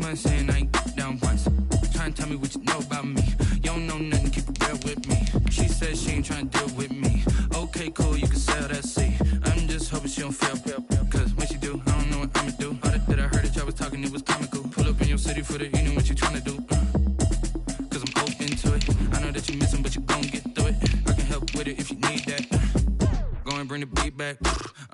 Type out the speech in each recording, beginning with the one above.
months in, I ain't down once. Trying to tell me what you know about me. You don't know nothing, keep it real with me. She said she ain't trying to deal with me. Okay, cool, you can sell that seat. I'm just hoping she don't feel. Cause when she do, I don't know what I'ma do. All that I heard that y'all was talking, it was comical. Pull up in your city for the evening, what you trying to do? Cause I'm open to it. I know that you missing, but you gon' get through it. I can help with it if you need that. Go and bring the beat back.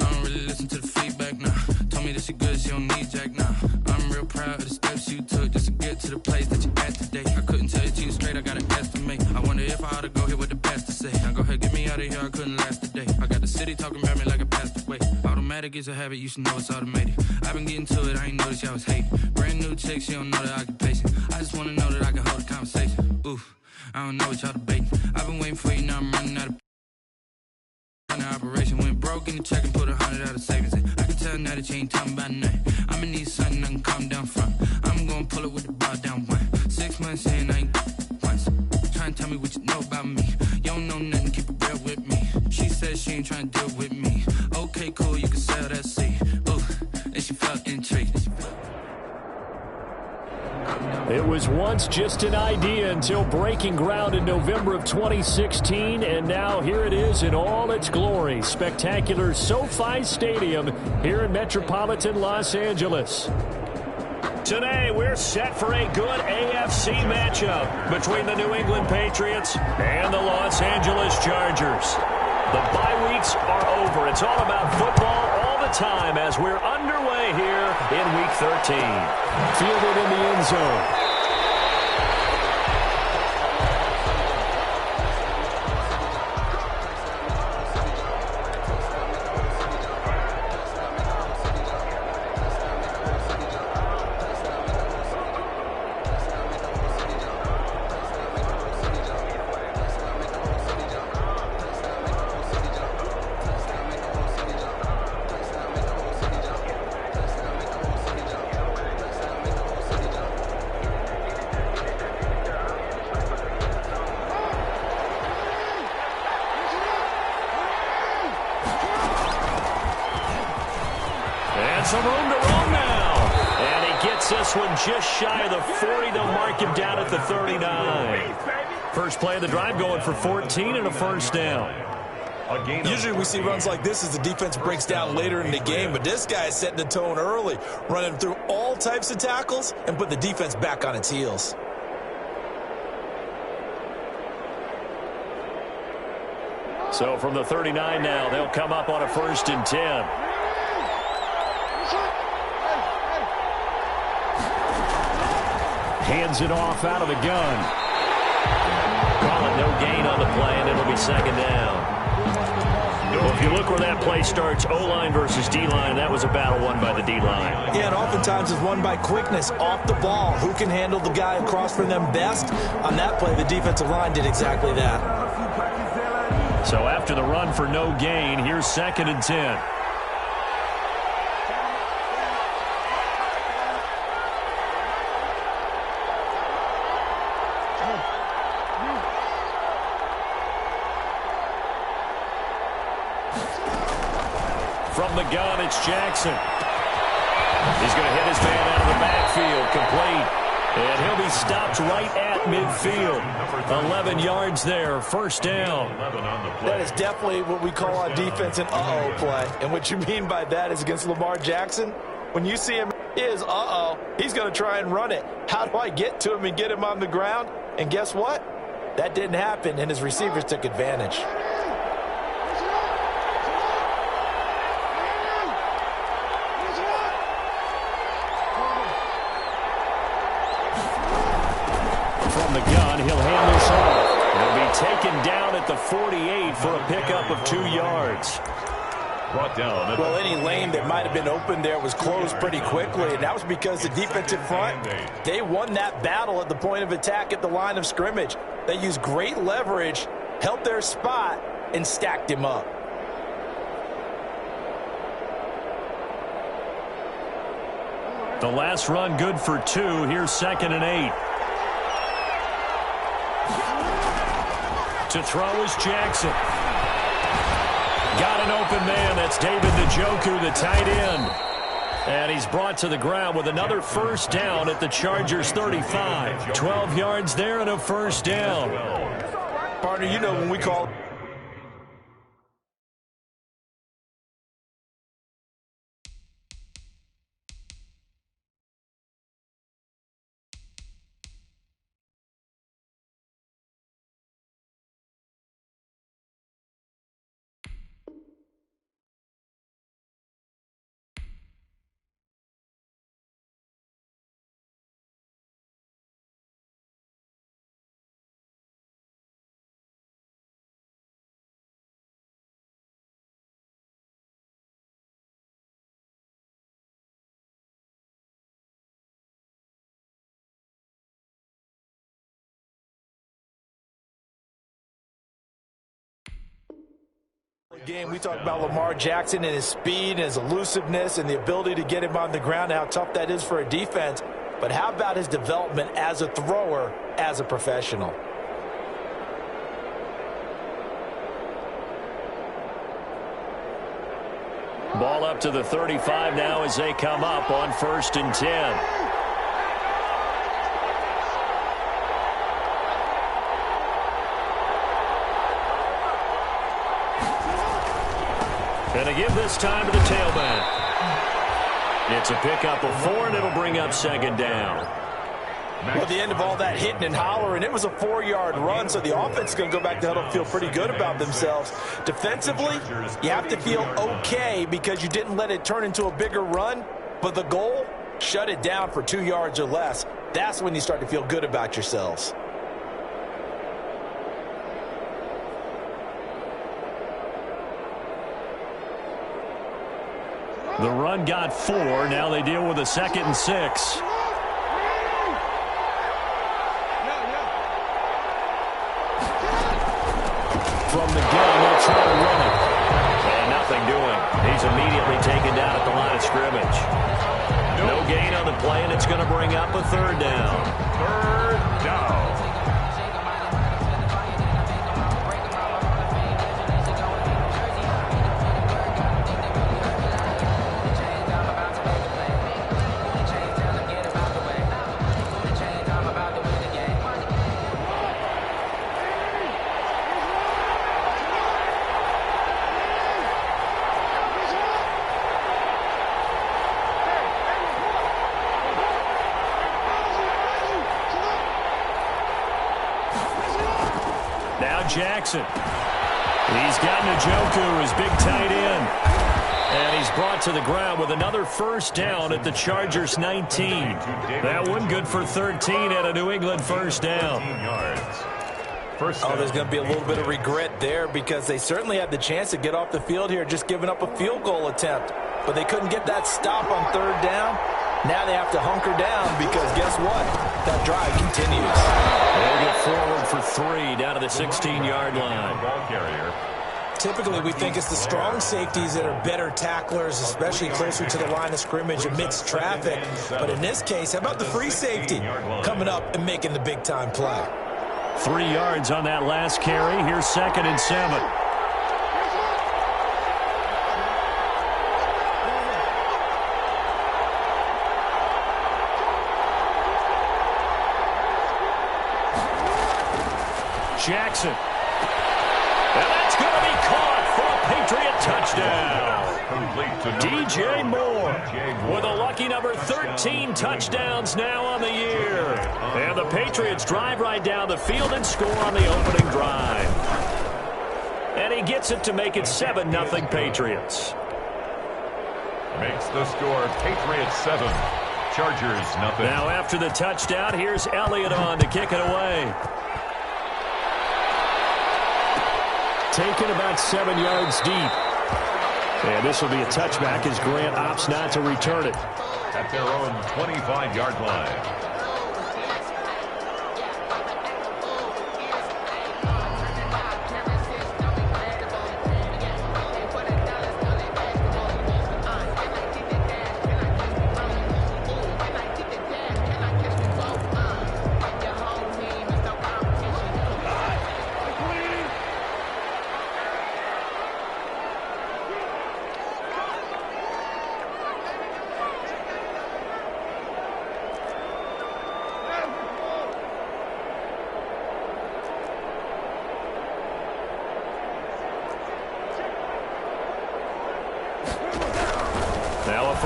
I don't really listen to the feedback, nah. Told me that she good, she don't need jack, nah. I'm real proud of the steps you took just to get to the place that you at today. I couldn't tell you to you straight, I gotta estimate. I wonder if I ought to go here with the best to say. Now go ahead, get me out of here, I couldn't last a day. I got the city talking about me like I passed away. Automatic is a habit, you should know it's automated. I've been getting to it, I ain't noticed y'all was hating. Brand new chick, she don't know the occupation. I just wanna know that I can hold a conversation. Oof, I don't know what y'all debating. I've been waiting for you, now I'm running out of operation. Went broke in the check and put 100 out of savings in. I can tell now that you ain't talking about nothing. I'ma need something I can calm down from. I'm gonna pull it with the bar down one. 6 months in, I ain't once. Trying to tell me what you know about me. You don't know nothing, keep it real with me. She said she ain't trying to deal with me. Okay, cool, you can sell that seat. Ooh, and she felt intrigued. It was once just an idea until breaking ground in November of 2016, and now here it is in all its glory. Spectacular SoFi Stadium here in metropolitan Los Angeles. Today, we're set for a good AFC matchup between the New England Patriots and the Los Angeles Chargers. The bye weeks are over. It's all about football all the time as we're underway here in Week 13. Fielded in the end zone. Some room to roam now. And he gets this one just shy of the 40. They'll mark him down at the 39. First play of the drive going for 14 and a first down. Usually we see runs like this as the defense breaks down later in the game, but this guy is setting the tone early, running through all types of tackles and put the defense back on its heels. So from the 39 now, they'll come up on a 1st and 10. Hands it off out of the gun. Call it no gain on the play, and it'll be 2nd down. Well, if you look where that play starts, O-line versus D-line, that was a battle won by the D-line. Yeah, and oftentimes it's won by quickness off the ball. Who can handle the guy across from them best? On that play, the defensive line did exactly that. So after the run for no gain, here's 2nd and 10. From the gun, it's Jackson. He's going to hit his man out of the backfield, complete. And he'll be stopped right at midfield. 11 yards there, 1st down. That is definitely what we call on defense an uh-oh play. And what you mean by that is against Lamar Jackson, when you see him is uh-oh, he's going to try and run it. How do I get to him and get him on the ground? And guess what? That didn't happen, and his receivers took advantage. The gun, he'll hand this off. He'll be taken down at the 48 for a pickup of 2 yards. Brought down. Well, any lane that might have been open there was closed pretty quickly, and that was because the defensive front, they won that battle at the point of attack at the line of scrimmage. They used great leverage, held their spot, and stacked him up. The last run good for 2. Here's 2nd and 8. To throw is Jackson. Got an open man. That's David Njoku, the tight end. And he's brought to the ground with another first down at the Chargers' 35. 12 yards there and a first down. Partner, you know when we call game, we talk about Lamar Jackson and his speed and his elusiveness and the ability to get him on the ground and how tough that is for a defense. But how about his development as a thrower, as a professional? Ball up to the 35 now as they come up on 1st and 10. And a give this time to the tailback. It's a pickup of 4, and it'll bring up 2nd down. Well, the end of all that hitting and hollering, it was a 4-yard run, so the offense is going to go back to huddle and feel pretty good about themselves. Defensively, you have to feel okay because you didn't let it turn into a bigger run, but the goal, shut it down for 2 yards or less. That's when you start to feel good about yourselves. The run got 4. Now they deal with a 2nd and 6. From the gun, they'll try to run it. And nothing doing. He's immediately taken down at the line of scrimmage. No gain on the play, and it's going to bring up a 3rd down. 3rd down. Jackson. He's got Njoku, his big tight end. And he's brought to the ground with another first down at the Chargers' 19. That one good for 13 at a New England first down. Oh, there's going to be a little bit of regret there because they certainly had the chance to get off the field here, just giving up a field goal attempt. But they couldn't get that stop on 3rd down. Now they have to hunker down because guess what? That drive continues. They'll get forward for 3 down to the 16-yard line. Ball carrier. Typically, we think it's the strong safeties that are better tacklers, especially closer to the line of scrimmage amidst traffic. But in this case, how about the free safety coming up and making the big-time play? 3 yards on that last carry. Here's 2nd and 7. Jackson. And that's going to be caught for a Patriot touchdown. DJ Moore with a lucky number 13 touchdowns now on the year. And the Patriots drive right down the field and score on the opening drive. And he gets it to make it 7-0 Patriots. Makes the score Patriots 7, Chargers 0. Now after the touchdown, here's Elliott on to kick it away. Taken about 7 yards deep. And this will be a touchback as Grant opts not to return it. At their own 25-yard line.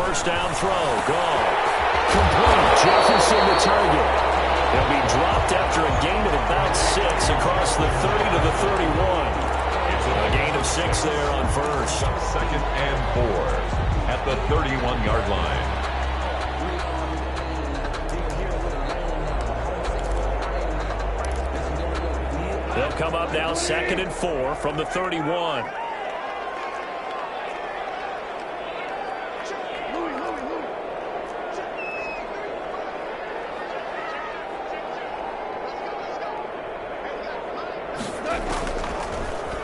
first down throw. Gone. Complete. Jefferson the target. He'll be dropped after a gain of about 6 across the 30 to the 31. It's a gain of 6 there on first. Second and 4 at the 31-yard line. They'll come up now second and 4 from the 31.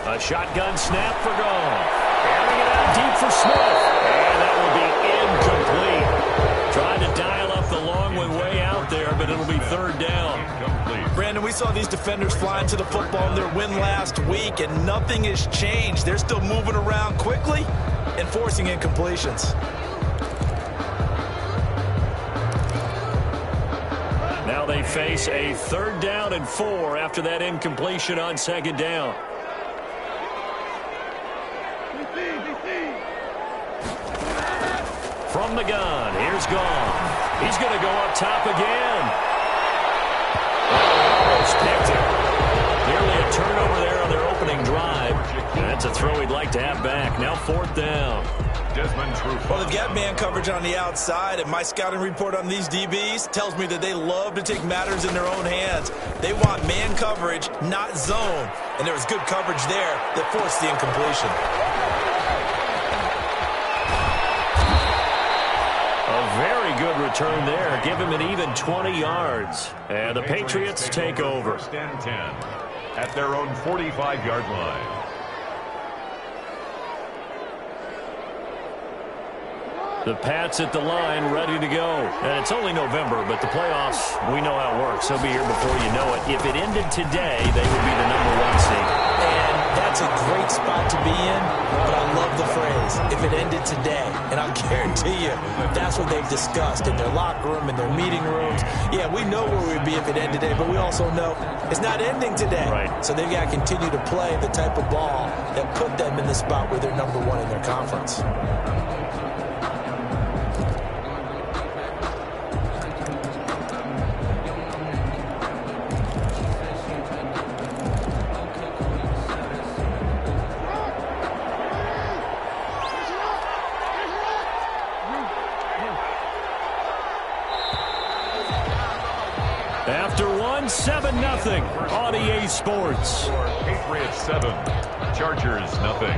A shotgun snap for Goff. Airing it out deep for Smith. And that will be incomplete. Trying to dial up the long way out there, but it'll be third down. Brandon, we saw these defenders flying to the football in their win last week, and nothing has changed. They're still moving around quickly and forcing incompletions. Now they face a third down and 4 after that incompletion on second down. From the gun, here's Goff. He's going to go up top again. Almost picked it. Nearly a turnover there on their opening drive. And that's a throw he'd like to have back. Now fourth down. Well, they've got man coverage on the outside, and my scouting report on these DBs tells me that they love to take matters in their own hands. They want man coverage, not zone. And there was good coverage there that forced the incompletion. Very good return there. Give him an even 20 yards. And the Patriots take over. First and 10 at their own 45-yard line. The Pats at the line, ready to go. And it's only November, but the playoffs, we know how it works. They'll be here before you know it. If it ended today, they would be the #1 seed. And that's a great spot to be in, but I love the phrase, if it ended today. And I'll guarantee you, that's what they've discussed in their locker room, in their meeting rooms. Yeah, we know where we'd be if it ended today, but we also know it's not ending today. Right. So they've got to continue to play the type of ball that put them in the spot where they're #1 in their conference. After 7-0 on EA Sports. Patriots 7, Chargers 0.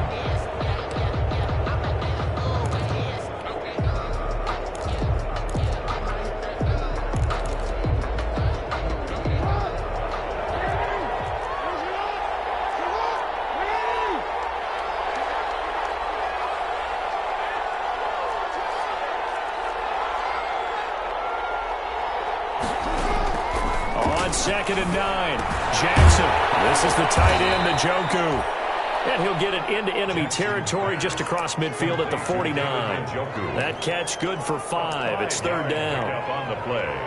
Second and 9. Jackson. This is the tight end, Njoku. And he'll get it into enemy territory just across midfield at the 49. That catch good for 5. It's third down.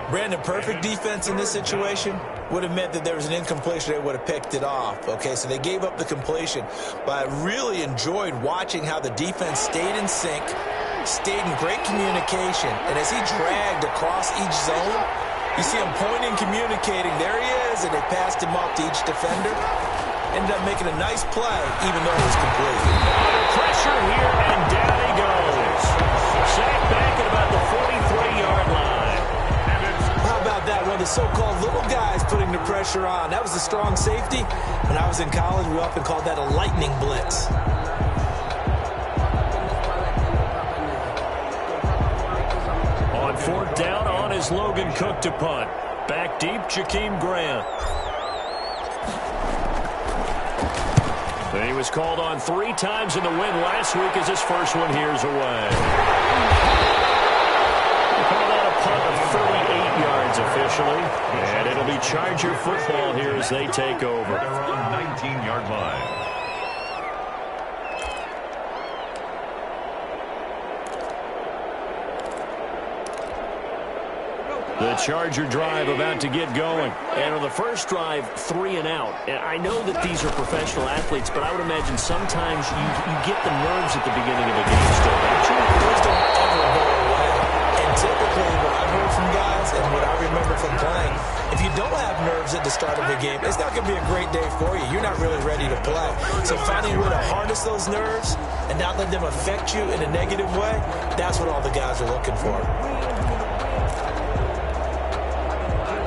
Brandon, perfect defense in this situation would have meant that there was an incompletion. They would have picked it off. Okay, so they gave up the completion. But I really enjoyed watching how the defense stayed in sync, stayed in great communication. And as he dragged across each zone, you see him pointing, communicating. There he is, and they passed him up to each defender. Ended up making a nice play, even though it was complete. Under pressure here, and down he goes. Sacked back at about the 43-yard line. How about that? One of the so-called little guys putting the pressure on. That was a strong safety. When I was in college, we often called that a lightning blitz. On fourth down, on is Logan Cook to punt. Back deep, Jakeem Grant. And he was called on 3 times in the win last week as his first one here's away. They call that a punt of 38 yards officially. And it'll be Charger football here as they take over. They're on 19-yard line. The Charger drive about to get going. And on the first drive, 3 and out. And I know that these are professional athletes, but I would imagine sometimes you get the nerves at the beginning of a game still, don't you? Those don't ever go away. typically what I've heard from guys and what I remember from playing, if you don't have nerves at the start of a game, it's not going to be a great day for you. You're not really ready to play. So finding a way to harness those nerves and not let them affect you in a negative way, that's what all the guys are looking for.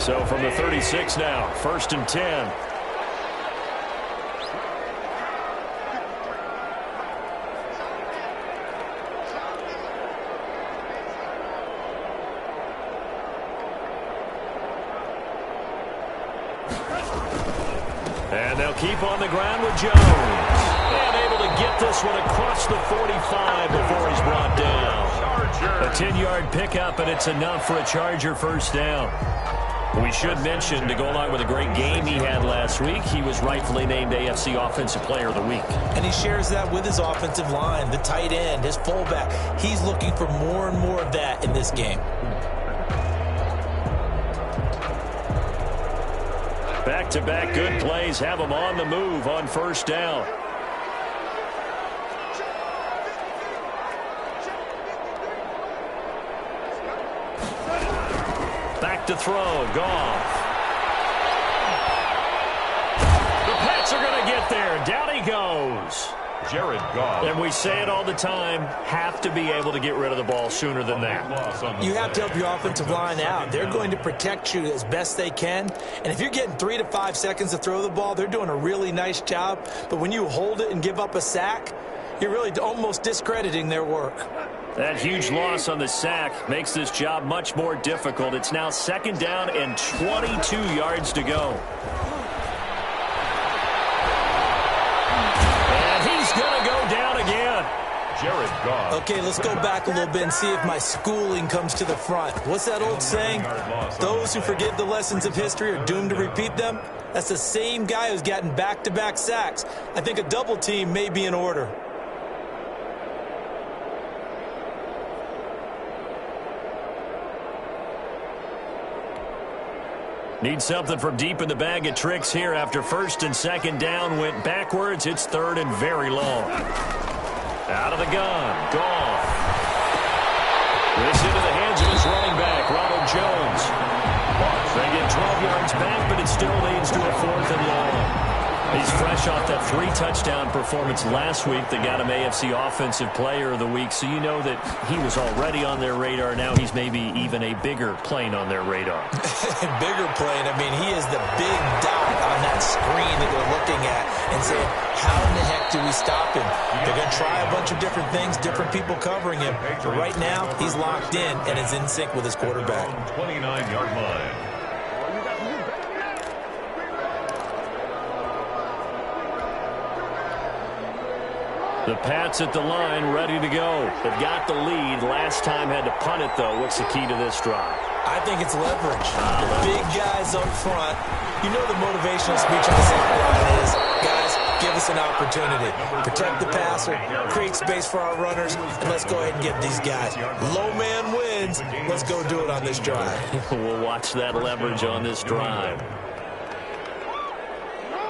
So from the 36 now, 1st and 10. And they'll keep on the ground with Jones. And able to get this one across the 45 before he's brought down. A 10-yard pickup, and it's enough for a Charger first down. We should mention, to go along with a great game he had last week, he was rightfully named AFC Offensive Player of the Week. And he shares that with his offensive line, the tight end, his fullback. He's looking for more and more of that in this game. Back-to-back good plays have him on the move on first down. Back to throw, Goff. The Pats are going to get there. Down he goes. Jared Goff. And we say it all the time, have to be able to get rid of the ball sooner than that. You have to help your offensive line out. They're going to protect you as best they can. And if you're getting 3 to 5 seconds to throw the ball, they're doing a really nice job. But when you hold it and give up a sack, you're really almost discrediting their work. That huge loss on the sack makes this job much more difficult. It's now 2nd down and 22 yards to go. Jared Goff. Okay, let's go back a little bit and see if my schooling comes to the front. What's that old saying? Those who forget the lessons of history are doomed to repeat them. That's the same guy who's gotten back-to-back sacks. I think a double team may be in order. Need something from deep in the bag of tricks here after 1st and 2nd down. Went backwards. It's 3rd and very long. Out of the gun. Goff. This into the hands of his running back, Ronald Jones. They get 12 yards back, but it still leads to a 4th and long. He's fresh off that 3-touchdown performance last week that got him AFC Offensive Player of the Week, so you know that he was already on their radar. Now he's maybe even a bigger plane on their radar. Bigger plane. I mean, he is the big dot on that screen that they're looking at and saying, how in the heck do we stop him? They're going to try a bunch of different things, different people covering him. But right now, he's locked in and is in sync with his quarterback. 29-yard line. The Pats at the line, ready to go. They've got the lead. Last time had to punt it, though. What's the key to this drive? I think it's leverage. The big guys up front. You know the motivational speech on the sideline is, guys, give us an opportunity. Protect the passer, create space for our runners, and let's go ahead and get these guys. Low man wins. Let's go do it on this drive. We'll watch that leverage on this drive.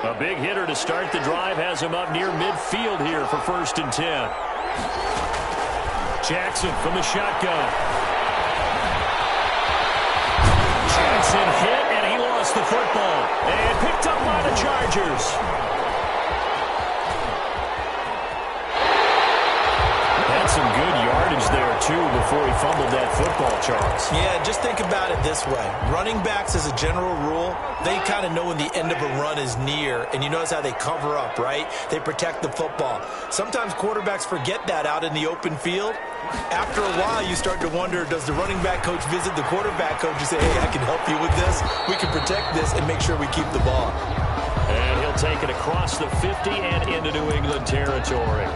A big hitter to start the drive has him up near midfield here for 1st and 10. Jackson from the shotgun. Jackson hit, and he lost the football. And picked up by the Chargers. Had some good yardage there, too, before he fumbled that football, Charles. Yeah, just think about it this way. Running backs, as a general rule, they kind of know when the end of a run is near, and you notice how they cover up, right? They protect the football. Sometimes quarterbacks forget that out in the open field. After a while, you start to wonder, does the running back coach visit the quarterback coach and say, hey, I can help you with this? We can protect this and make sure we keep the ball. And he'll take it across the 50 and into New England territory.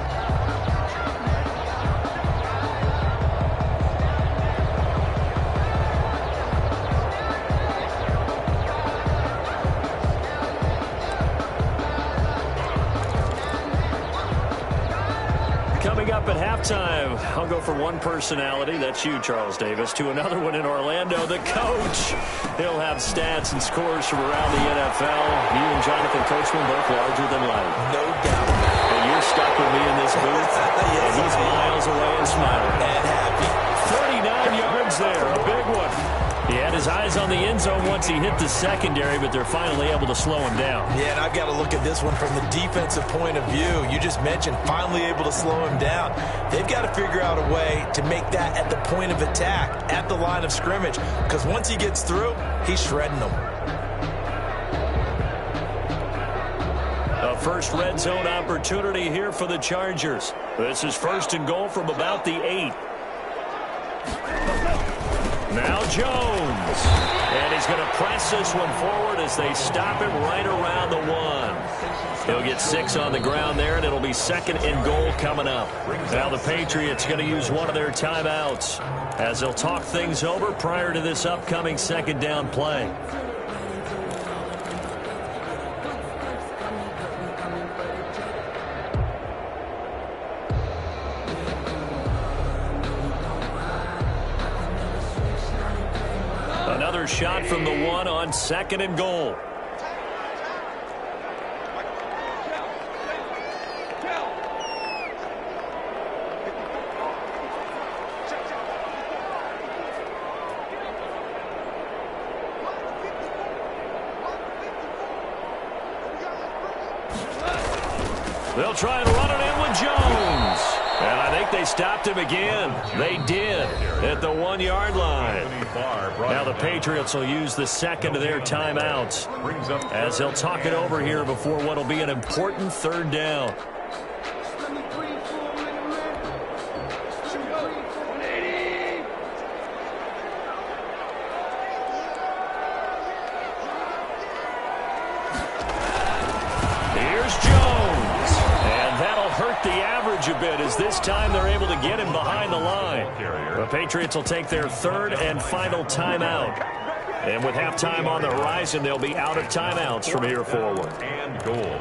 Coming up at halftime, I'll go from one personality, that's you, Charles Davis, to another one in Orlando, the coach. He'll have stats and scores from around the NFL. You and Jonathan Coachman both larger than life. No doubt. And you're stuck with me in this booth, Yes, and he's miles away and smiling. And happy. 39 yards Jones there, a big one. He had his eyes on the end zone once he hit the secondary, but they're finally able to slow him down. Yeah, and I've got to look at this one from the defensive point of view. You just mentioned finally able to slow him down. They've got to figure out a way to make that at the point of attack, at the line of scrimmage, because once he gets through, he's shredding them. A first red zone opportunity here for the Chargers. This is 1st and goal from about the 8. Now Jones. And he's going to press this one forward as they stop him right around the 1. He'll get 6 on the ground there, and it'll be 2nd and goal coming up. Now the Patriots going to use one of their timeouts as they'll talk things over prior to this upcoming 2nd down play. Another shot from the 1 on 2nd and goal. They'll try and run it in with Jones. And I think they stopped him again. They did at the 1-yard line. Now the Patriots will use the 2nd of their timeouts as they'll talk it over here before what will be an important 3rd down. Here's Jones. And that'll hurt the average a bit as this time they're able to get him behind the line. The Patriots will take their 3rd and final timeout. And with halftime on the horizon, they'll be out of timeouts from here forward. And goal.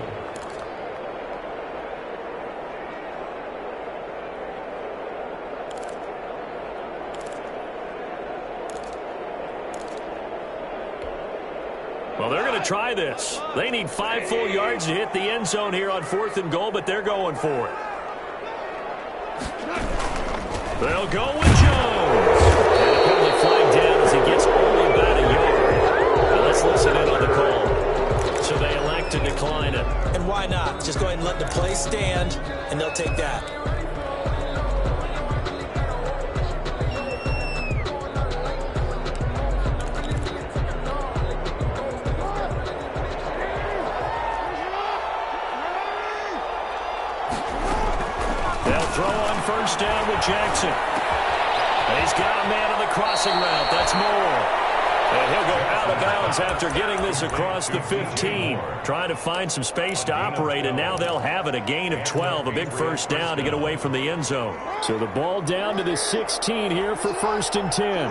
Well, they're going to try this. They need 5 full yards to hit the end zone here on 4th and goal, but they're going for it. They'll go with Jones. And the penalty flag down as he gets only about a yard. Now let's listen in on the call. So they elect to decline it. And why not? Just go ahead and let the play stand, and they'll take that. Throw on 1st down with Jackson. And he's got a man on the crossing route. That's Moore. And he'll go out of bounds after getting this across the 15. Trying to find some space to operate, and now they'll have it. A gain of 12, a big 1st down to get away from the end zone. So the ball down to the 16 here for 1st and 10.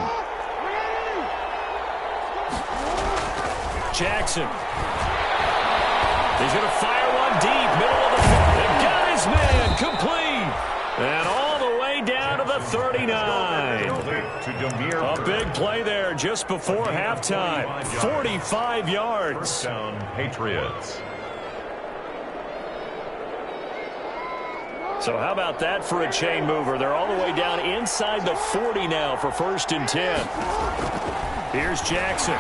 Jackson. He's going to fire one deep, middle of the field. And got his man complete. And all the way down to the 39. A big play there just before halftime. 45 yards. 1st down, Patriots. So how about that for a chain mover? They're all the way down inside the 40 now for 1st and 10. Here's Jackson.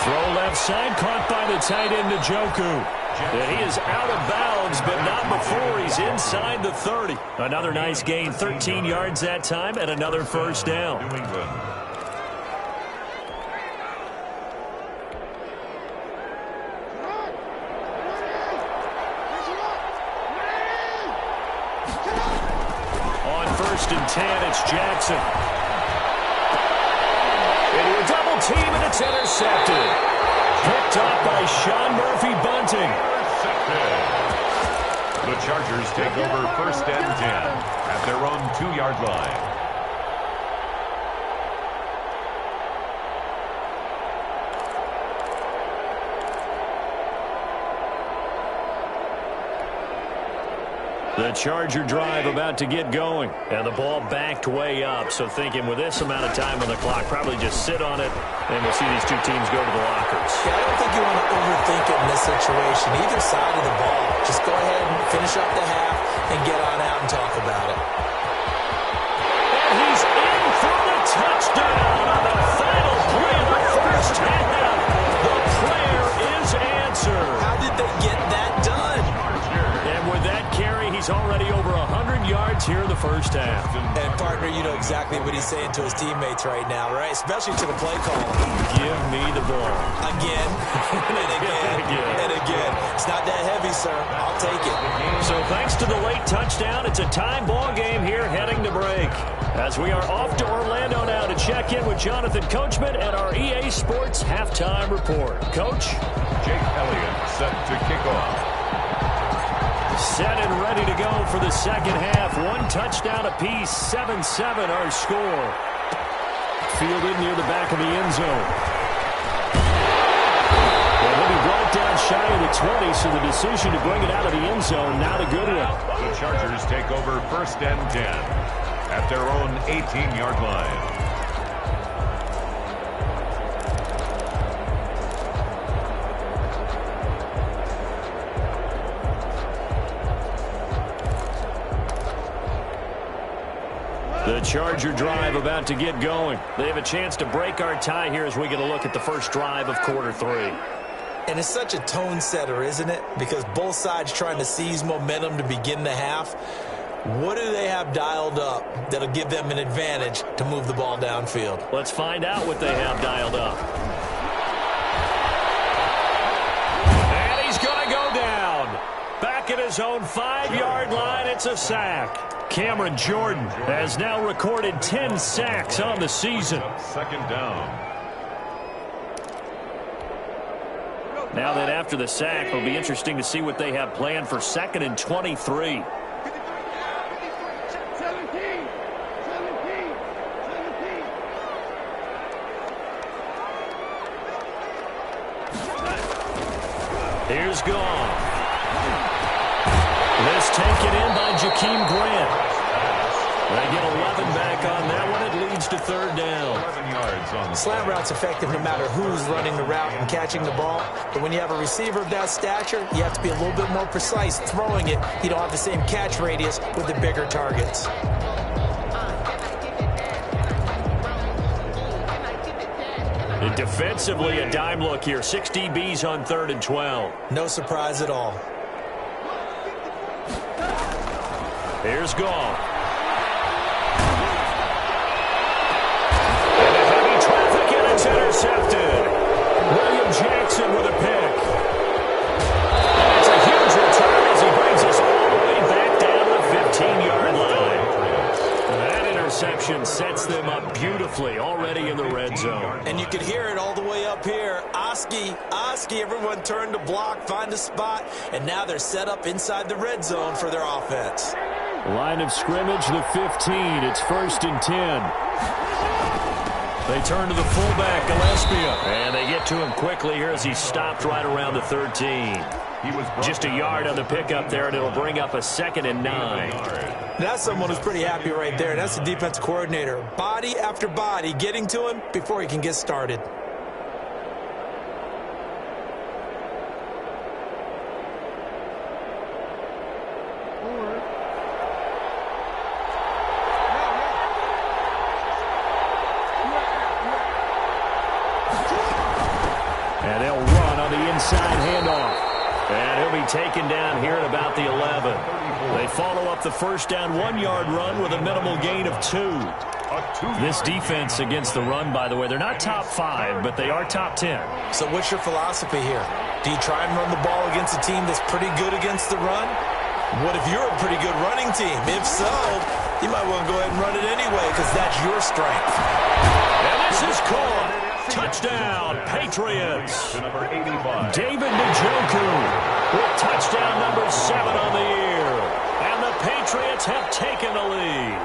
Throw left side, caught by the tight end Njoku. And he is out of bounds, but not before he's inside the 30. Another nice gain, 13 yards that time, and another 1st down. New England. On 1st and 10, it's Jackson. Into a double team, and it's intercepted. Picked up by Sean Murphy-Bunting. The Chargers take over 1st and 10 at their own 2-yard line. The Charger drive about to get going. And the ball backed way up. So thinking with this amount of time on the clock, probably just sit on it, and we'll see these two teams go to the lockers. Yeah, I don't think you want to overthink it in this situation. Either side of the ball. Just go ahead and finish up the half and get on out and talk about it. And he's in saying to his teammates right now, right? Especially to the play call. Give me the ball. Again, and again, and again. It's not that heavy, sir. I'll take it. So thanks to the late touchdown, it's a time ball game here heading to break. As we are off to Orlando now to check in with Jonathan Coachman and our EA Sports Halftime Report. Coach? Jake Elliott set to kick off. Set and ready to go for the second half. One touchdown apiece, 7-7 our score. Fielded near the back of the end zone. Well, he'll be brought down shy of the 20, so the decision to bring it out of the end zone, not a good one. The Chargers take over 1st and 10 at their own 18-yard line. The Charger drive about to get going. They have a chance to break our tie here as we get a look at the first drive of quarter 3. And it's such a tone setter, isn't it? Because both sides trying to seize momentum to begin the half. What do they have dialed up that'll give them an advantage to move the ball downfield? Let's find out what they have dialed up. And he's going to go down. Back at his own 5-yard line, it's a sack. Cameron Jordan has now recorded 10 sacks on the season. 2nd down. Now that after the sack, it'll be interesting to see what they have planned for 2nd and 23. Here's Goff. This taken in by Jakeem Grant. They get 11 back on that one. It leads to 3rd down. 11 yards on the Slant route's effective no matter who's running the route and catching the ball. But when you have a receiver of that stature, you have to be a little bit more precise throwing it. You don't have the same catch radius with the bigger targets. And defensively, a dime look here. 6 DBs on 3rd and 12. No surprise at all. Here's Goff. And a heavy traffic, and it's intercepted. William Jackson with a pick. And it's a huge return as he brings us all the way back down to the 15-yard line. That interception sets them up beautifully already in the red zone. And you could hear it all the way up here. Oski, everyone turned to block, find a spot, and now they're set up inside the red zone for their offense. Line of scrimmage, the 15. It's 1st and 10. They turn to the fullback, Gillespie. And they get to him quickly here as he stopped right around the 13. He was just a yard on the pickup there, and it'll bring up a 2nd and 9. That's someone who's pretty happy right there. That's the defense coordinator. Body after body getting to him before he can get started. And they'll run on the inside handoff. And he'll be taken down here at about the 11. They follow up the first down 1-yard run with a minimal gain of 2. This defense against the run, by the way, they're not top 5, but they are top 10. So what's your philosophy here? Do you try and run the ball against a team that's pretty good against the run? What if you're a pretty good running team? If so, you might want to go ahead and run it anyway because that's your strength. And this is caught. Touchdown, Patriots. David Njoku with touchdown number 7 on the year. And the Patriots have taken the lead.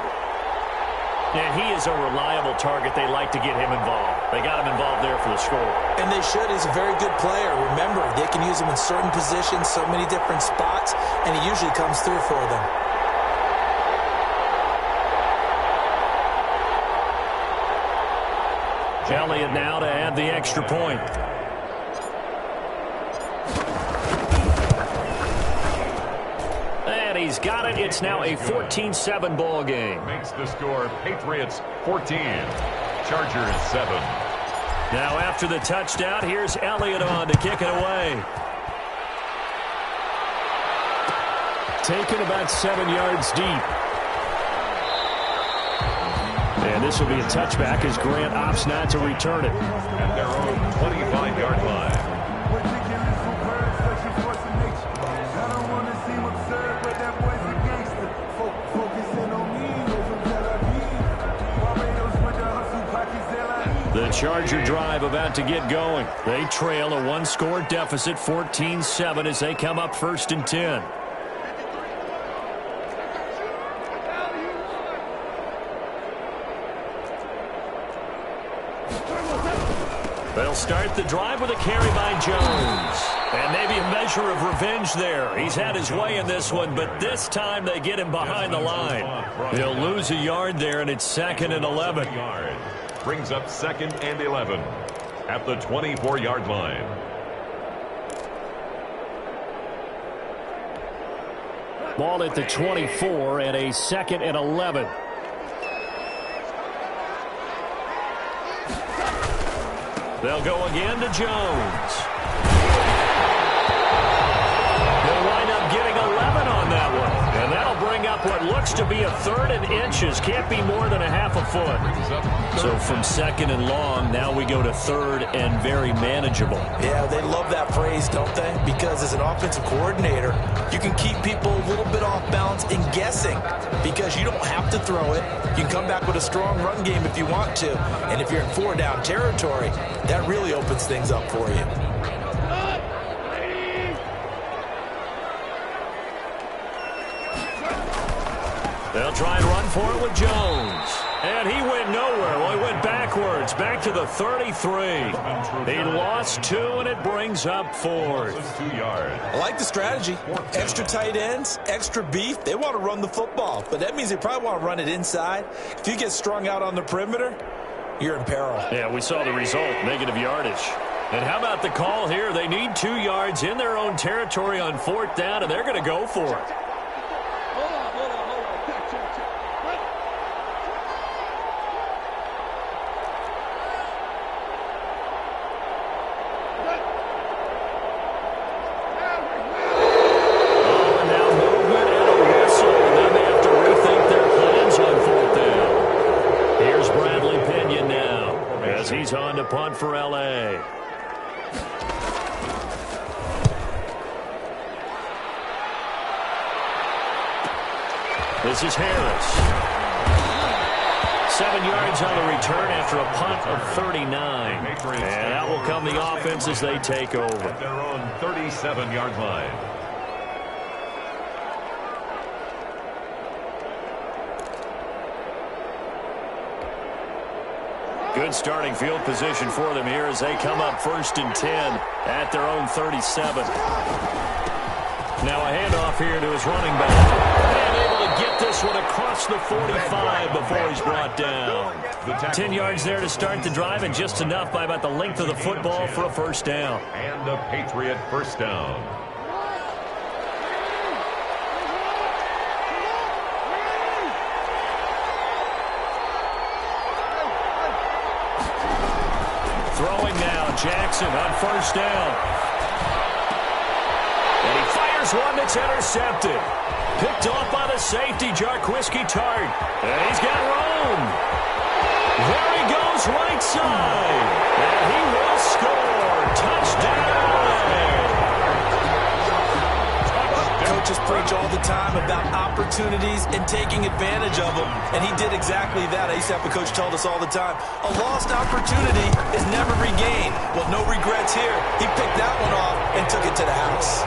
And he is a reliable target. They like to get him involved. They got him involved there for the score. And they should. He's a very good player. Remember, they can use him in certain positions, so many different spots, and he usually comes through for them. Elliott now to add the extra point. And he's got it. It's now a 14-7 ball game. Makes the score Patriots 14, Chargers 7. Now after the touchdown, here's Elliott on to kick it away. Taken about 7 yards deep. And this will be a touchback as Grant opts not to return it. At their own 25-yard line. The Charger drive about to get going. They trail a one-score deficit, 14-7, as they come up 1st and 10. They'll start the drive with a carry by Jones. And maybe a measure of revenge there. He's had his way in this one, but this time they get him behind the line. He'll lose a yard there, and it's 2nd and 11. Brings up 2nd and 11 at the 24-yard line. Ball at the 24 and a 2nd and 11. They'll go again to Jones. They'll wind up getting 11 on that one. And that'll bring up what looks to be a 3rd and inches. Can't be more than a half a foot. So from 2nd and long, now we go to 3rd and very manageable. Yeah, they love that phrase, don't they? Because as an offensive coordinator, you can keep people a little bit off balance and guessing because you don't have to throw it. You can come back with a strong run game if you want to. And if you're in 4-down territory, that really opens things up for you. They'll try and run for it with Jones. And he went nowhere. Well, he went backwards, back to the 33. He lost 2, and it brings up 4th. 2 yards. I like the strategy. Extra tight ends, extra beef. They want to run the football, but that means they probably want to run it inside. If you get strung out on the perimeter, you're in peril. Yeah, we saw the result, negative yardage. And how about the call here? They need 2 yards in their own territory on 4th down, and they're going to go for it. He's on to punt for L.A. This is Harris. 7 yards on the return after a punt of 39. And that will come the offense as they take over. At their own 37-yard line. Good starting field position for them here as they come up 1st and 10 at their own 37. Now a handoff here to his running back. And able to get this one across the 45 before he's brought down. 10 yards there to start the drive, and just enough by about the length of the football for a 1st down. And a Patriot 1st down. Throwing now, Jackson on 1st down. And he fires one that's intercepted. Picked off by the safety, Jarquiski Tart. And he's got room. There he goes, right side. And he will score. Touchdown. Coaches preach all the time about opportunities and taking advantage of them, and he did exactly that. I used to have a coach tell us all the time, a lost opportunity is never regained. Well, no regrets here. He picked that one off and took it to the house.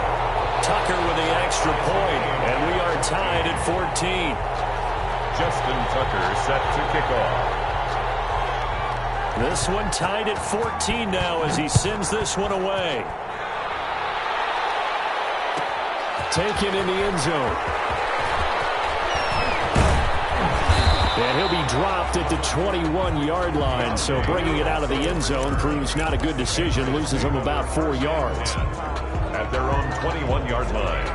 Tucker with the extra point, and we are tied at 14. Justin Tucker set to kick off. This one tied at 14 now as he sends this one away. Taken in the end zone. And he'll be dropped at the 21-yard line, so bringing it out of the end zone proves not a good decision, loses him about 4 yards. At their own 21-yard line.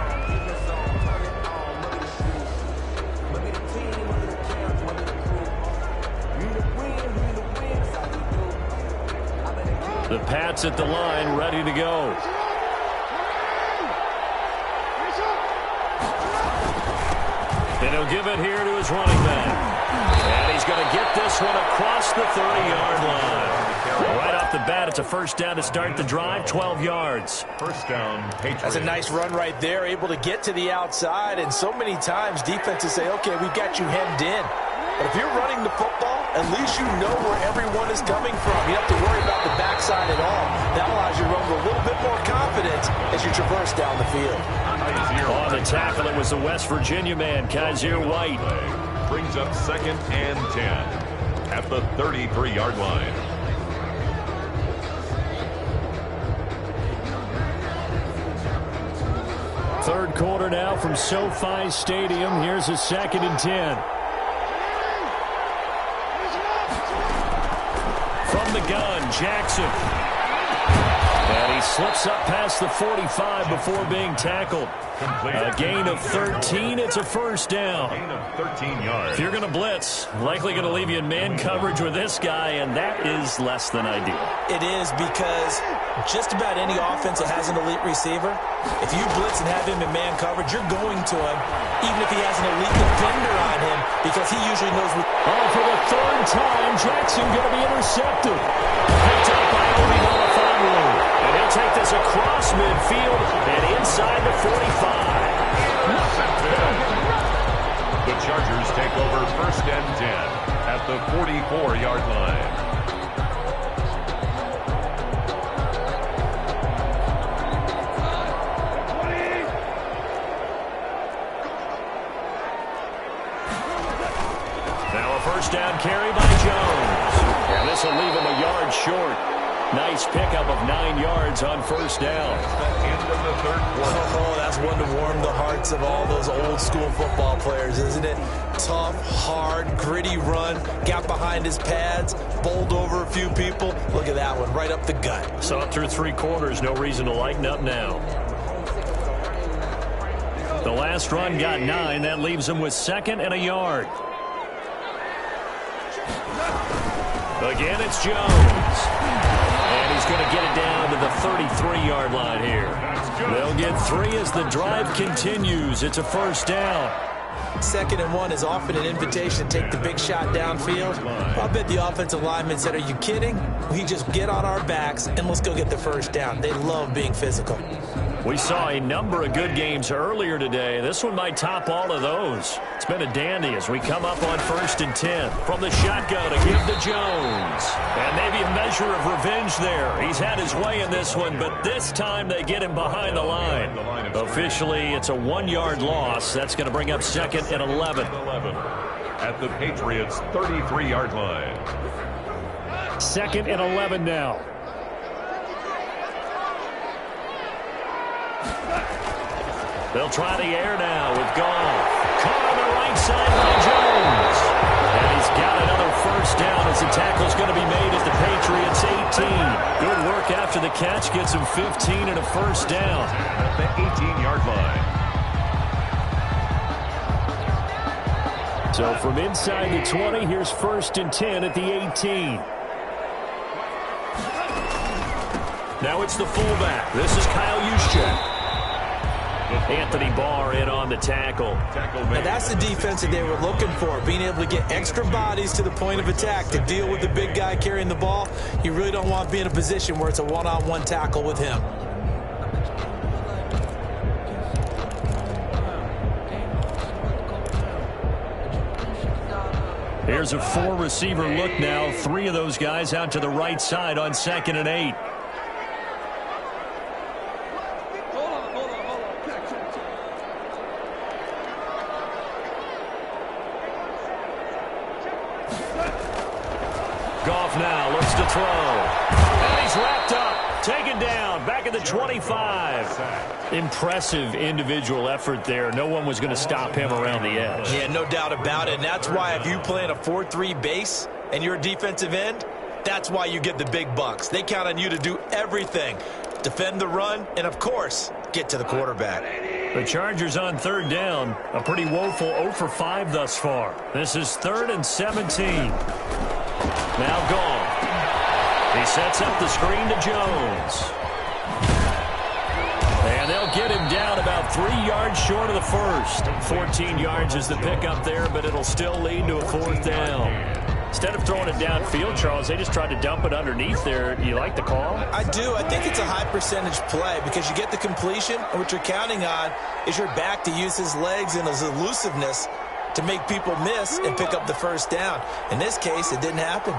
The Pats at the line, ready to go. And he'll give it here to his running back. And he's going to get this one across the 30-yard line. Right off the bat, it's a first down to start the drive, 12 yards. First down, Patriots. That's a nice run right there, able to get to the outside. And so many times defenses say, okay, we've got you hemmed in. But if you're running the football, at least you know where everyone is coming from. You don't have to worry about the backside at all. That allows you to run with a little bit more confidence as you traverse down the field. On the tackle, it was the West Virginia man, Kaiser White. Brings up 2nd and 10 at the 33-yard line. Third quarter now from SoFi Stadium. Here's a 2nd and 10. From the gun, Jackson. And he slips up past the 45 before being tackled. A gain of 13. It's a first down. Gain of 13 yards. If you're going to blitz, likely going to leave you in man coverage with this guy, and that is less than ideal. It is, because just about any offense that has an elite receiver, if you blitz and have him in man coverage, you're going to him, even if he has an elite defender on him, because he usually knows what... Oh, for the third time, Jackson going to be intercepted. Picked up by Obi Melifonwu. And he'll take this across midfield and inside the 45. The Chargers take over 1st and 10 at the 44-yard line. Now a first down carry by Jones. And this will leave him a yard short. Nice pickup of 9 yards on first down. End of the third quarter. Oh, that's one to warm the hearts of all those old-school football players, isn't it? Tough, hard, gritty run. Got behind his pads, bowled over a few people. Look at that one, right up the gut. So through 3 quarters, no reason to lighten up now. The last run got 9. That leaves him with 2nd and a yard. Again, it's Jones. And he's going to get it down to the 33-yard line here. They'll get 3 as the drive continues. It's a first down. 2nd and 1 is often an invitation to take the big shot downfield. I bet the offensive linemen said, are you kidding? We just get on our backs and let's go get the first down. They love being physical. We saw a number of good games earlier today. This one might top all of those. It's been a dandy as we come up on 1st and 10. From the shotgun to give to Jones. And maybe a measure of revenge there. He's had his way in this one, but this time they get him behind the line. Officially, it's a 1-yard loss. That's going to bring up 2nd and 11. At the Patriots' 33-yard line. 2nd and 11 now. They'll try the air now with Goff. Caught on the right side by Jones. And he's got another first down as the tackle's going to be made at the Patriots' 18. Good work after the catch. Gets him 15 and a first down. At the 18-yard line. So from inside the 20, here's 1st and 10 at the 18. Now it's the fullback. This is Kyle Juszczyk. Anthony Barr in on the tackle. Now that's the defense that they were looking for, being able to get extra bodies to the point of attack to deal with the big guy carrying the ball. You really don't want to be in a position where it's a one-on-one tackle with him. Here's a 4-receiver look now. 3 of those guys out to the right side on 2nd and 8. Goff now looks to throw. And he's wrapped up. Taken down. Back at the 25. Impressive individual effort there. No one was going to stop him around the edge. Yeah, no doubt about it. And that's why if you play in a 4-3 base and you're a defensive end, that's why you get the big bucks. They count on you to do everything. Defend the run and, of course, get to the quarterback. The Chargers on 3rd down. A pretty woeful 0 for 5 thus far. This is 3rd and 17. Now Goff. He sets up the screen to Jones. And they'll get him down about 3 yards short of the first. 14 yards is the pickup there, but it'll still lead to a 4th down. Instead of throwing it downfield, Charles, they just tried to dump it underneath there. Do you like the call? I do. I think it's a high percentage play because you get the completion, and what you're counting on is your back to use his legs and his elusiveness to make people miss and pick up the first down. In this case, it didn't happen.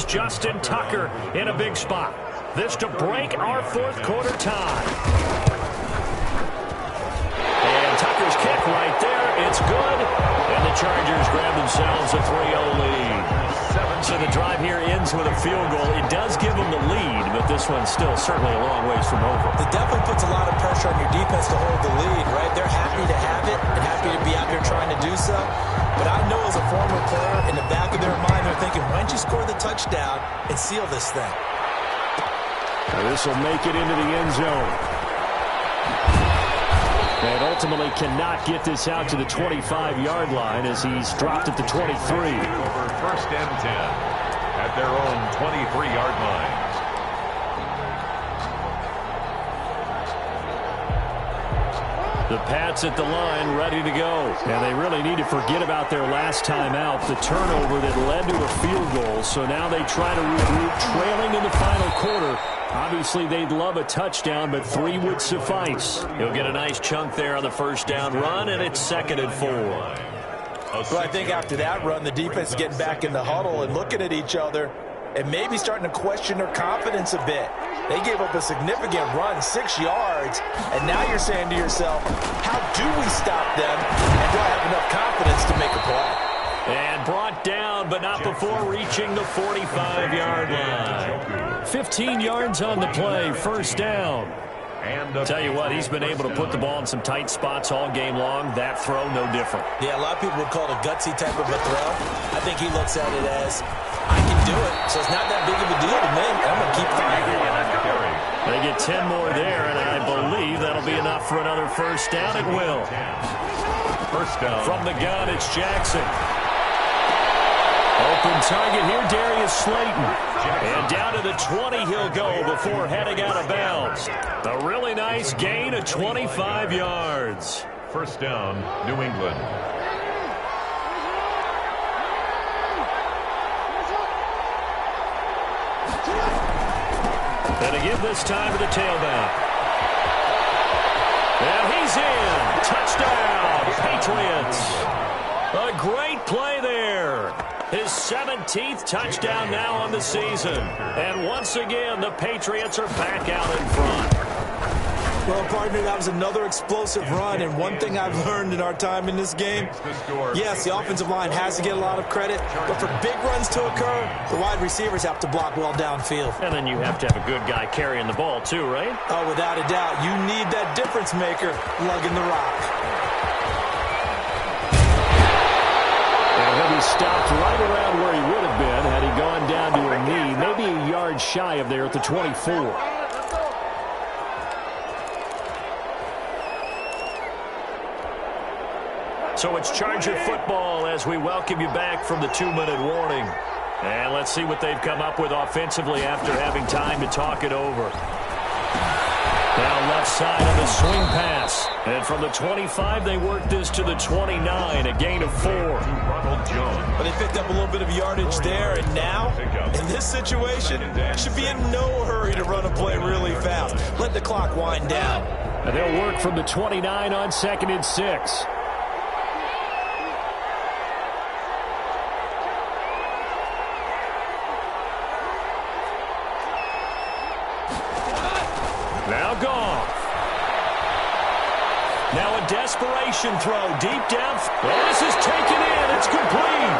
Justin Tucker in a big spot. This to break our fourth quarter tie. And Tucker's kick right there. It's good. And the Chargers grab themselves a 3-0 lead. So the drive here ends with a field goal. It does give them the lead, but this one's still certainly a long ways from over. It definitely puts a lot of pressure on your defense to hold the lead, right? They're happy to have it and happy to be out there trying to do so. But I know as a former player, in the back of their mind, they're thinking, why don't you score the touchdown and seal this thing? This will make it into the end zone. And ultimately cannot get this out to the 25-yard line as he's dropped at the 23. Over first and 10 at their own 23-yard line. The Pats at the line ready to go. And they really need to forget about their last time out, the turnover that led to a field goal. So now they try to regroup, trailing in the final quarter. Obviously, they'd love a touchdown, but 3 would suffice. He'll get a nice chunk there on the first down run, and it's 2nd and 4. Well, I think after that run, the defense is getting back in the huddle and looking at each other and maybe starting to question their confidence a bit. They gave up a significant run, 6 yards, and now you're saying to yourself, how do we stop them, and do I have enough confidence to make a play? And brought down, but not before reaching the 45-yard line. 15 yards on the play, first down. And tell you what, he's been able to put the ball in some tight spots all game long. That throw, no different. Yeah, a lot of people would call it a gutsy type of a throw. I think he looks at it as, I can do it, so it's not that big of a deal to me. I'm going to keep firing. They get 10 more there, and I believe that'll be enough for another first down. It will. First down. From the gun, it's Jackson. Open target here, Darius Slayton. And down to the 20 he'll go before heading out of bounds. A really nice gain of 25 yards. First down, New England. And again this time to the tailback. And he's in. Touchdown, Patriots. A great play there. His 17th touchdown now on the season. And once again, the Patriots are back out in front. Well, partner, that was another explosive run, and one thing I've learned in our time in this game, yes, the offensive line has to get a lot of credit, but for big runs to occur, the wide receivers have to block well downfield. And then you have to have a good guy carrying the ball too, right? Oh, without a doubt. You need that difference maker lugging the rock. And he'll be stopped right around where he would have been had he gone down to a knee, maybe a yard shy of there at the 24. So it's Charger football as we welcome you back from the 2-minute warning. And let's see what they've come up with offensively after having time to talk it over. Now left side of the swing pass. And from the 25, they work this to the 29, a gain of 4. But they picked up a little bit of yardage there, and now, in this situation, should be in no hurry to run a play really fast. Let the clock wind down. And they'll work from the 29 on 2nd and 6. Now Goff. Now a desperation throw deep down. Well, this is taken in. It's complete.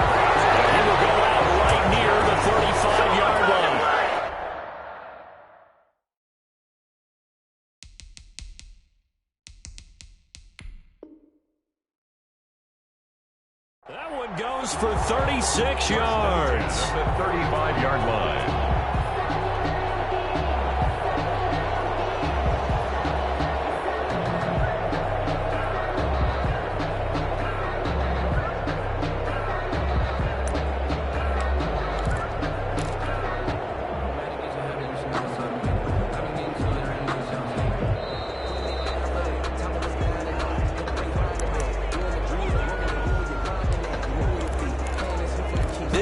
And he will go out right near the 35-yard line. That one goes for 36 yards. The 35-yard line.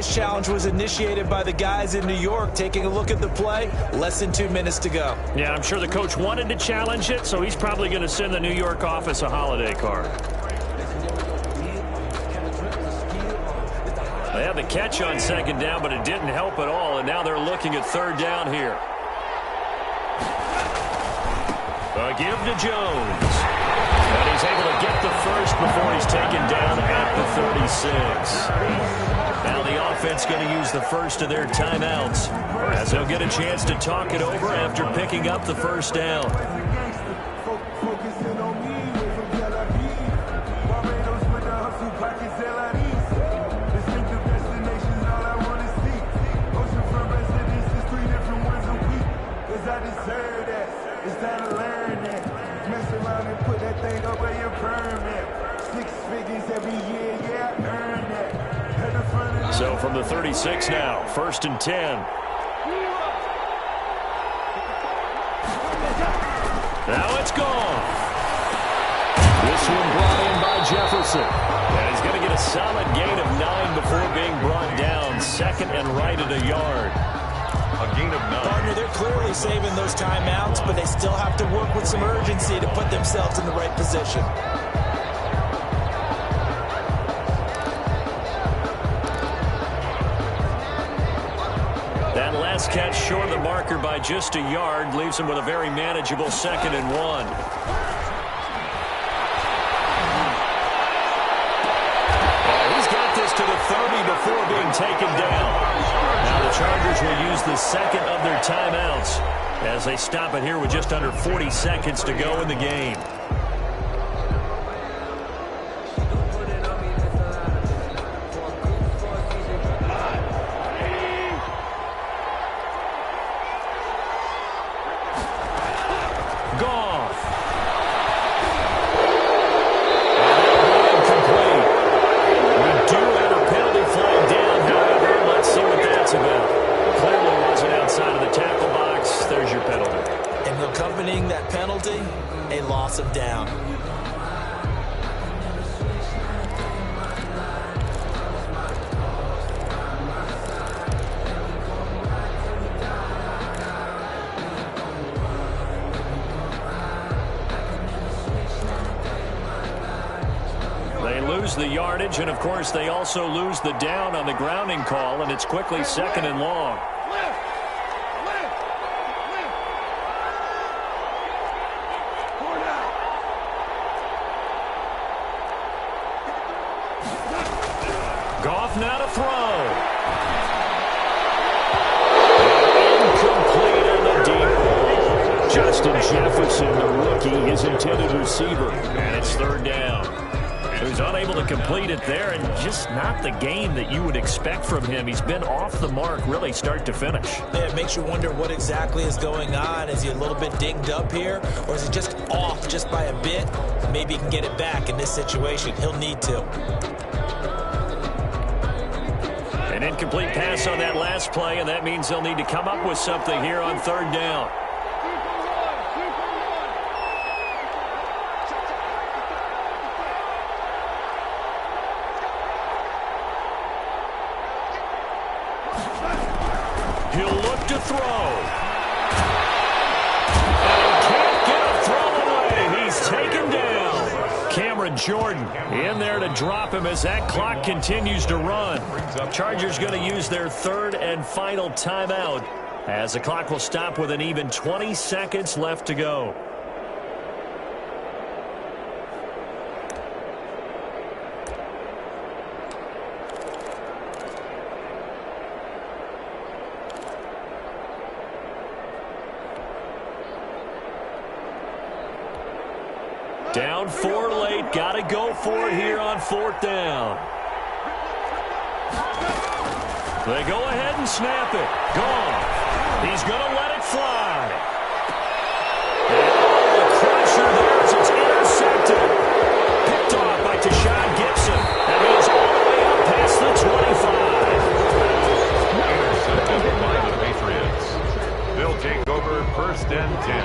this challenge was initiated by the guys in New York. Taking a look at the play, less than 2 minutes to go. Yeah, I'm sure the coach wanted to challenge it, so he's probably going to send the New York office a holiday card. They had the catch on second down, but it didn't help at all, and now they're looking at third down here. A give to Jones. And he's able to get the first before he's taken down at the 36. Now the offense going to use the first of their timeouts as they'll get a chance to talk it over after picking up the first down. So from the 36 now, 1st and 10. Now it's gone. This one brought in by Jefferson. And he's going to get a solid gain of 9 before being brought down. 2nd and right at a yard. A gain of 9. Partner, they're clearly saving those timeouts, but they still have to work with some urgency to put themselves in the right position. That last catch short of the marker by just a yard leaves him with a very manageable 2nd and 1. He's got this to the 30 before being taken down. Now the Chargers will use the 2nd of their timeouts as they stop it here with just under 40 seconds to go in the game. The yardage, and of course they also lose the down on the grounding call, and it's quickly 2nd and long. Goff now to throw. Incomplete on the deep ball. Justin Jefferson, the rookie, his intended receiver, and it's 3rd down. He was unable to complete it there, and just not the game that you would expect from him. He's been off the mark really start to finish. Yeah, it makes you wonder what exactly is going on. Is he a little bit dinged up here, or is he just off just by a bit? Maybe he can get it back in this situation. He'll need to. An incomplete pass on that last play, and that means they'll need to come up with something here on 3rd down. He'll look to throw. And he can't get a throw away. He's taken down. Cameron Jordan in there to drop him as that clock continues to run. Chargers going to use their 3rd and final timeout as the clock will stop with an even 20 seconds left to go. Down 4 late. Got to go for it here on 4th down. They go ahead and snap it. Gone. He's going to let it fly. And the crusher there as it's intercepted. Picked off by Tashawn Gibson. And he's all the way up past the 25. Intercepted by the Patriots. They'll take over 1st and 10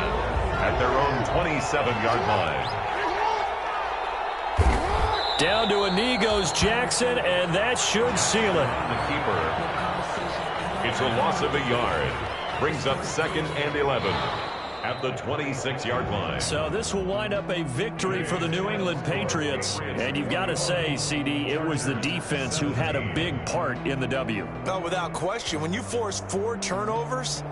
at their own 27-yard line. Down to a knee goes Jackson, and that should seal it. The keeper. It's a loss of a yard. Brings up 2nd and 11 at the 26-yard line. So this will wind up a victory for the New England Patriots. And you've got to say, CD, it was the defense who had a big part in the W. No, without question. When you force 4 turnovers,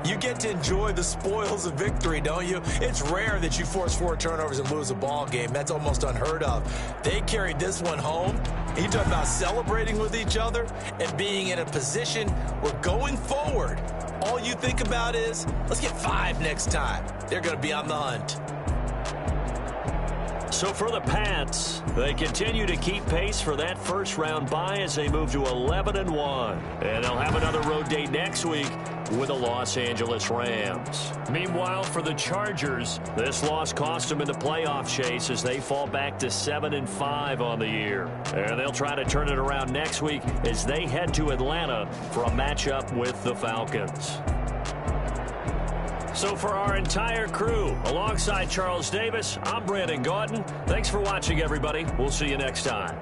you get to enjoy the spoils of victory, don't you? It's rare that you force 4 turnovers and lose a ball game. That's almost unheard of. They carried this one home. You talk about celebrating with each other and being in a position where going forward, all you think about is, let's get 5 next time. They're going to be on the hunt. So for the Pats, they continue to keep pace for that first-round bye as they move to 11-1. And they'll have another road day next week with the Los Angeles Rams. Meanwhile, for the Chargers, this loss cost them in the playoff chase as they fall back to 7-5 on the year. And they'll try to turn it around next week as they head to Atlanta for a matchup with the Falcons. So for our entire crew, alongside Charles Davis, I'm Brandon Gaudin. Thanks for watching, everybody. We'll see you next time.